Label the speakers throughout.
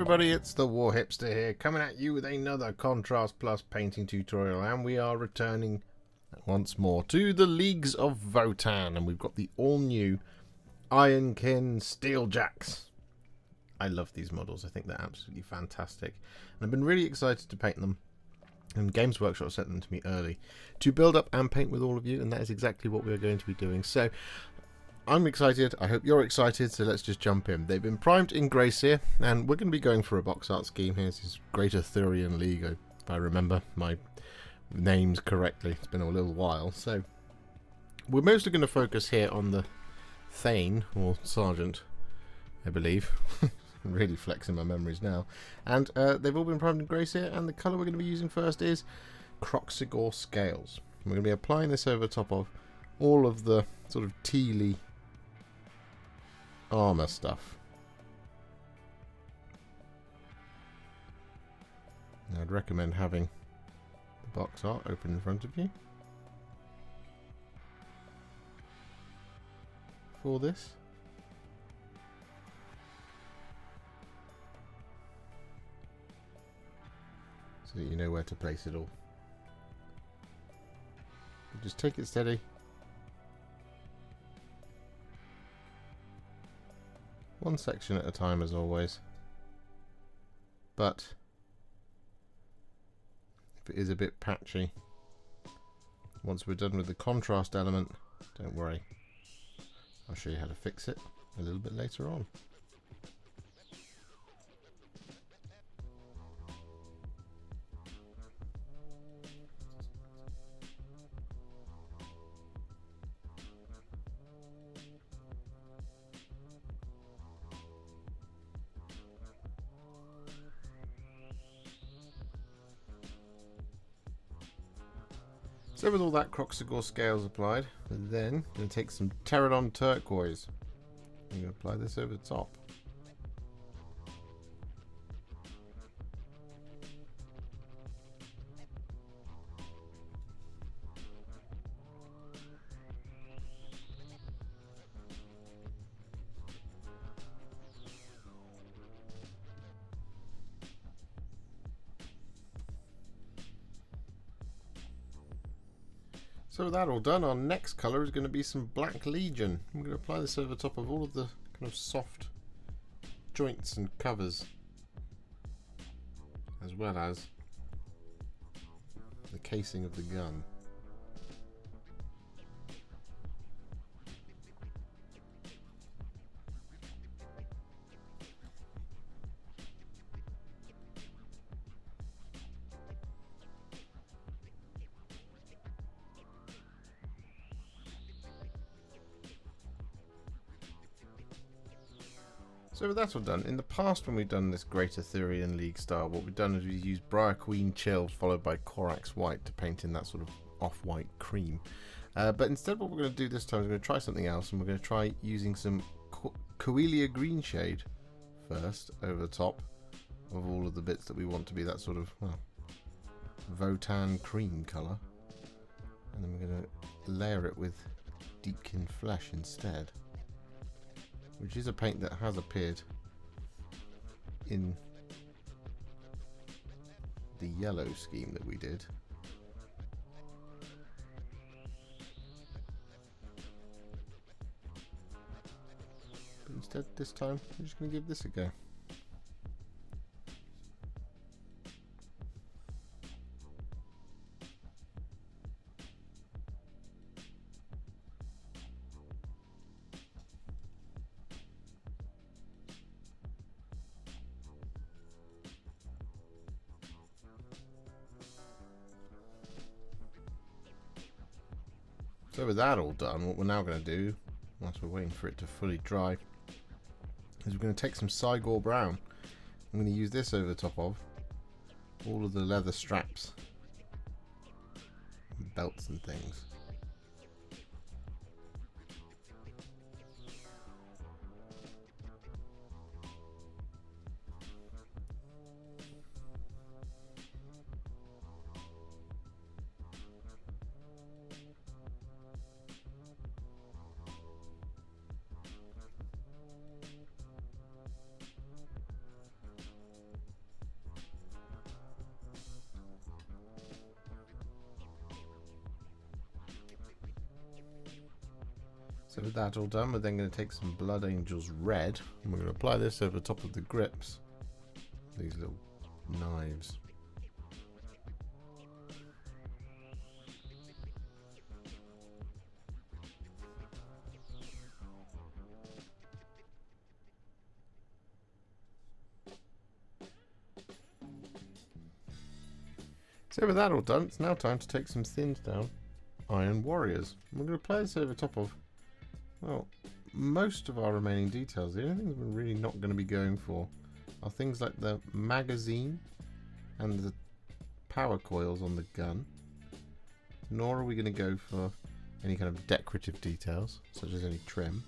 Speaker 1: everybody, it's the Warhipster here, coming at you with another Contrast Plus painting tutorial, and we are returning once more to the Leagues of Votann, and we've got the all-new Ironkin Steeljacks. I love these models, I think they're absolutely fantastic, and I've been really excited to paint them, and Games Workshop sent them to me early, to build up and paint with all of you, and that is exactly what we're going to be doing. So I'm excited, I hope you're excited, so let's just jump in. They've been primed in grey Seer, and we're going to be going for a box art scheme here. This is Great Arthurian League, if I remember my names correctly. It's been a little while. So we're mostly going to focus here on the Thane, or Sergeant, I believe. I'm really flexing my memories now. And they've all been primed in grey Seer, and the colour we're going to be using first is Kroxigor Scales. And we're going to be applying this over top of all of the sort of tealy armour stuff. Now, I'd recommend having the box art open in front of you for this. So that you know where to place it all. But just take it steady. One section at a time, as always, but if it is a bit patchy, once we're done with the contrast element, don't worry, I'll show you how to fix it a little bit later on. So with all that Kroxigor Scales applied, and then I'm going to take some Terradon Turquoise. I'm going to apply this over the top. So with that all done, our next colour is going to be some Black Legion. I'm going to apply this over top of all of the kind of soft joints and covers, as well as the casing of the gun. So with that all done, in the past when we've done this Great Arthurian League style, what we've done is we've used Briar Queen Chilled followed by Corax White to paint in that sort of off-white cream. But instead what we're going to do this time is we're going to try something else, and we're going to try using some Coelia Greenshade first over the top of all of the bits that we want to be that sort of, well, Votann cream colour. And then we're going to layer it with Deepkin Flesh instead, which is a paint that has appeared in the yellow scheme that we did. But instead, this time, I'm just going to give this a go. So with that all done, what we're now going to do, whilst we're waiting for it to fully dry, is we're going to take some Cygor Brown. I'm going to use this over the top of all of the leather straps, and belts and things. So with that all done, we're then going to take some Blood Angels Red, and we're going to apply this over the top of the grips. These little knives. So with that all done, it's now time to take some thinned down Iron Warriors. We're going to apply this over top of, well, most of our remaining details. The only things we're really not going to be going for are things like the magazine and the power coils on the gun. Nor are we going to go for any kind of decorative details, such as any trim.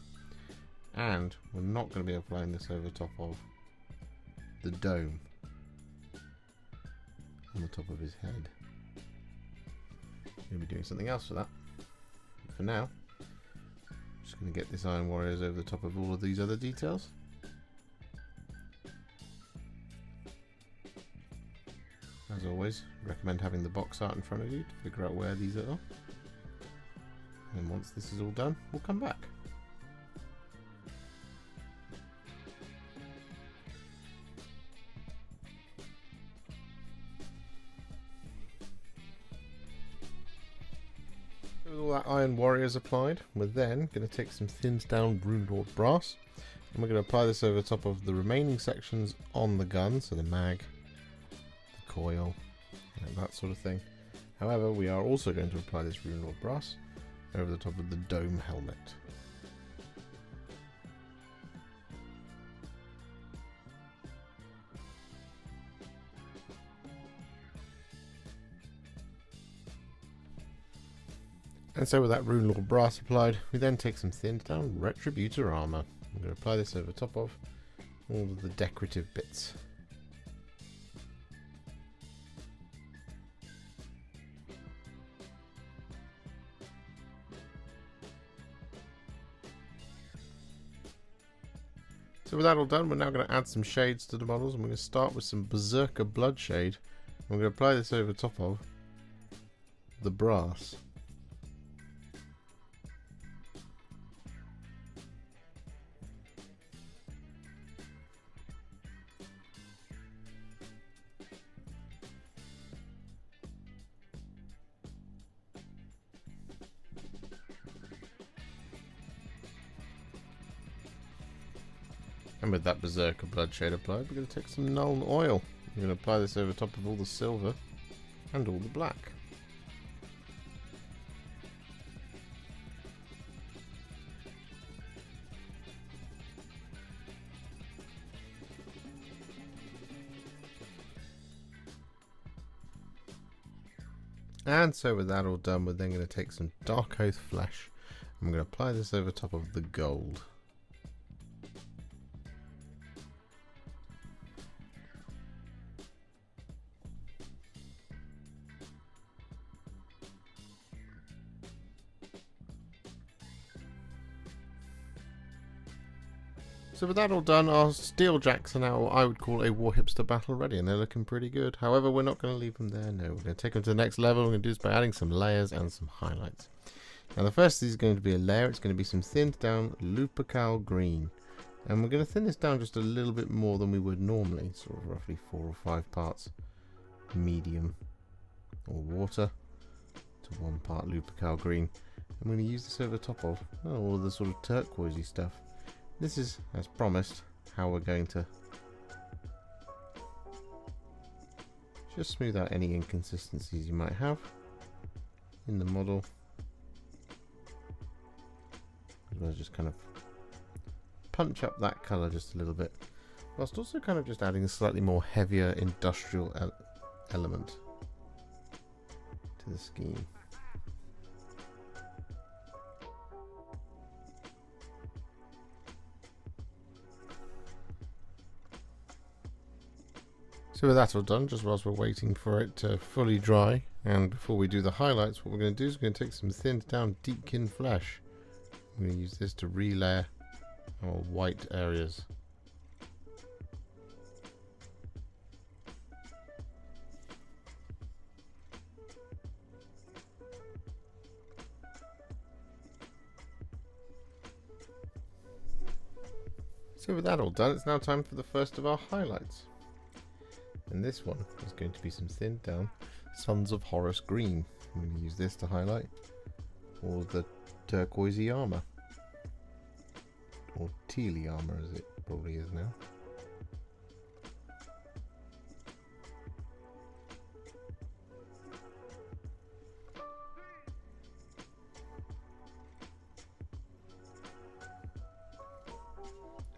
Speaker 1: And we're not going to be applying this over top of the dome on the top of his head. We're going to be doing something else for that. But for now, I'm just going to get this Iron Warriors over the top of all of these other details. As always, recommend having the box art in front of you to figure out where these are. And once this is all done, we'll come back. With all that Iron Warriors applied, we're then going to take some thinned down Runelord Brass, and we're going to apply this over the top of the remaining sections on the gun, so the mag, the coil, and that sort of thing. However, we are also going to apply this Runelord Brass over the top of the dome helmet. And so with that Runelord Brass applied, we then take some thinned down Retributor Armour. I'm going to apply this over top of all of the decorative bits. So with that all done, we're now going to add some shades to the models, and we're going to start with some Berserker Bloodshade. We're going to apply this over top of the brass. And with that Berserker Bloodshade applied, we're going to take some Nuln Oil. We're going to apply this over top of all the silver and all the black. And so with that all done, we're then going to take some Darkoath Flesh, and we're going to apply this over top of the gold. So with that all done, our Steeljacks are now what I would call a Warhipster battle ready, and they're looking pretty good. However, we're not going to leave them there, no. We're going to take them to the next level. We're going to do this by adding some layers and some highlights. Now the first is going to be a layer. It's going to be some thinned down Lupercal Green. And we're going to thin this down just a little bit more than we would normally, sort of roughly 4 or 5 parts medium or water to 1 part Lupercal Green. I'm going to use this over the top of all of the sort of turquoisey stuff. This is, as promised, how we're going to just smooth out any inconsistencies you might have in the model. As well as just kind of punch up that colour just a little bit, whilst also kind of just adding a slightly more heavier industrial element to the scheme. So with that all done, just whilst we're waiting for it to fully dry, and before we do the highlights, what we're going to do is we're going to take some thinned down Deepkin Flesh. I'm going to use this to relayer our white areas. So with that all done, it's now time for the first of our highlights. And this one is going to be some thinned down Sons of Horus Green. I'm going to use this to highlight all of the turquoise armour. Or tealy armour as it probably is now.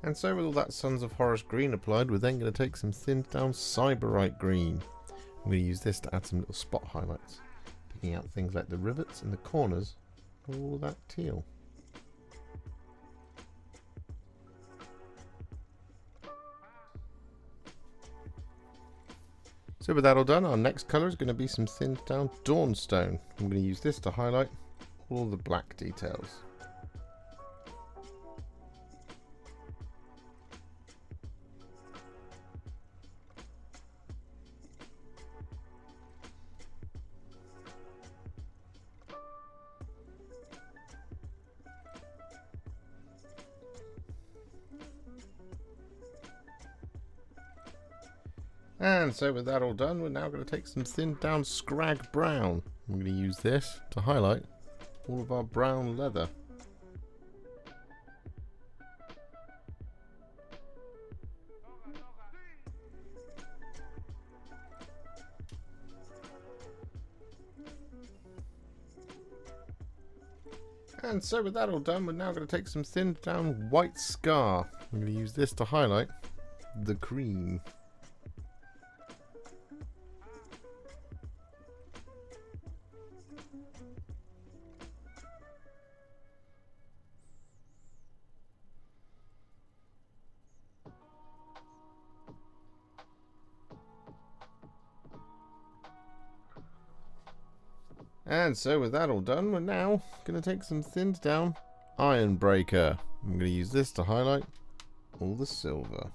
Speaker 1: And so with all that Sons of Horus Green applied, we're then going to take some thinned down Sybarite Green. I'm going to use this to add some little spot highlights, picking out things like the rivets and the corners of all that teal. So with that all done, our next colour is going to be some thinned down Dawnstone. I'm going to use this to highlight all the black details. And so with that all done, we're now going to take some thinned down Skrag Brown. I'm going to use this to highlight all of our brown leather. And so with that all done, we're now going to take some thinned down white scar. I'm going to use this to highlight the cream. And so with that all done, we're now going to take some thinned down Ironbreaker. I'm going to use this to highlight all the silver.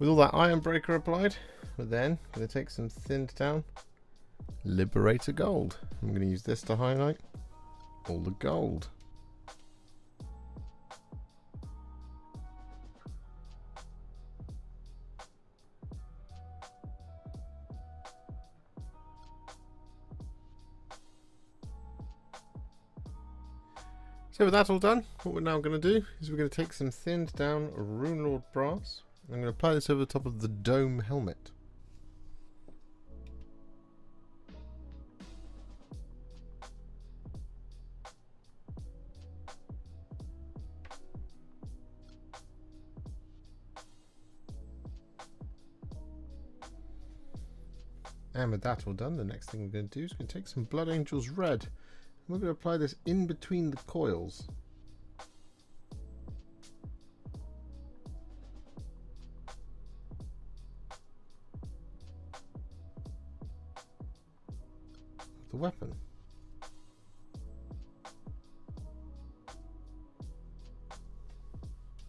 Speaker 1: With all that Ironbreaker applied, we're then going to take some thinned down Liberator Gold. I'm going to use this to highlight all the gold. So with that all done, what we're now going to do is we're going to take some thinned down Runelord Brass. I'm going to apply this over the top of the dome helmet. And with that all done, the next thing we're going to do is we're going to take some Blood Angels Red. And we're going to apply this in between the coils. The weapon.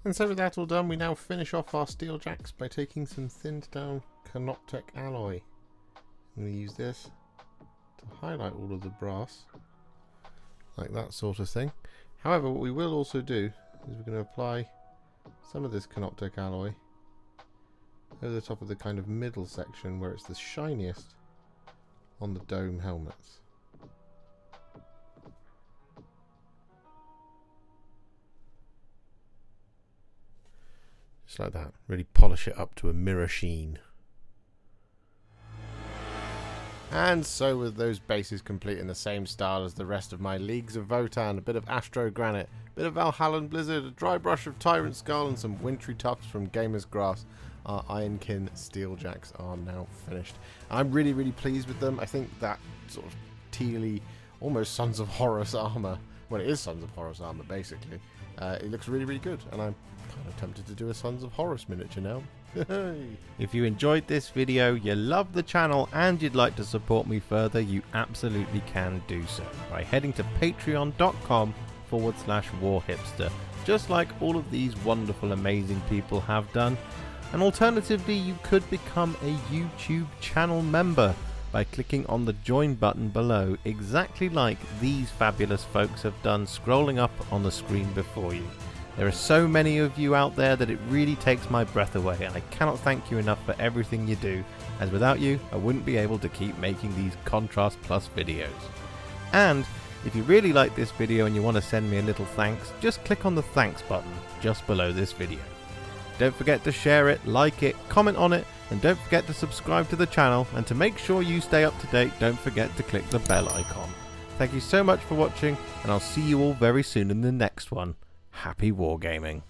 Speaker 1: And so with that all done, we now finish off our Steeljacks by taking some thinned down Canoptek Alloy. I'm going to use this to highlight all of the brass, like that sort of thing. However, what we will also do is we're going to apply some of this Canoptek Alloy over the top of the kind of middle section where it's the shiniest on the dome helmets. Just like that. Really polish it up to a mirror sheen. And so with those bases complete in the same style as the rest of my Leagues of Votann, a bit of Astro Granite, a bit of Valhallan Blizzard, a dry brush of Tyrant Skull and some wintry tufts from Gamer's Grass, our Ironkin Steeljacks are now finished. I'm really pleased with them. I think that sort of tealy, almost Sons of Horus armour Well, it is Sons of Horus armor, basically. It looks really, really good, and I'm kind of tempted to do a Sons of Horus miniature now. If you enjoyed this video, you love the channel, and you'd like to support me further, you absolutely can do so by heading to patreon.com/warhipster, just like all of these wonderful, amazing people have done. And alternatively, you could become a YouTube channel member by clicking on the join button below, exactly like these fabulous folks have done, scrolling up on the screen before you. There are so many of you out there that it really takes my breath away, and I cannot thank you enough for everything you do, as without you I wouldn't be able to keep making these Contrast Plus videos. And if you really like this video and you want to send me a little thanks, just click on the thanks button just below this video. Don't forget to share it, like it, comment on it, and don't forget to subscribe to the channel, and to make sure you stay up to date, don't forget to click the bell icon. Thank you so much for watching, and I'll see you all very soon in the next one. Happy wargaming.